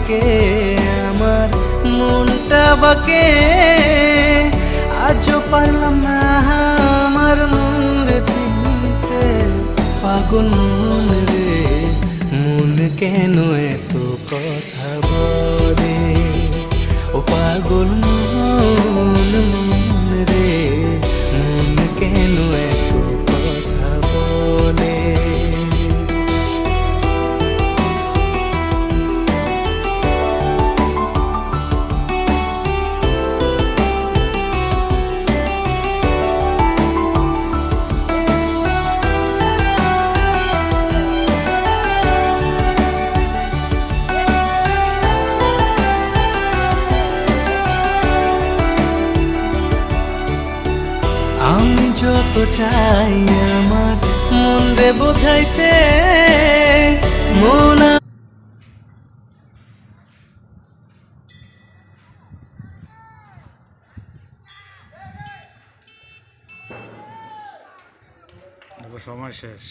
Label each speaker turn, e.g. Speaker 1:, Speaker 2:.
Speaker 1: থাকে আমার মনটা বাকে, আজও পারলাম না আমার মন রে চিনতে। পাগল মন রে, মন কেন এত কথা বলে? ও পাগল মন, মন রে, মন কেন এত কথা বলে? আমি যত চাই আমার মন রে বোঝাইতে, মন
Speaker 2: সময় শেষ।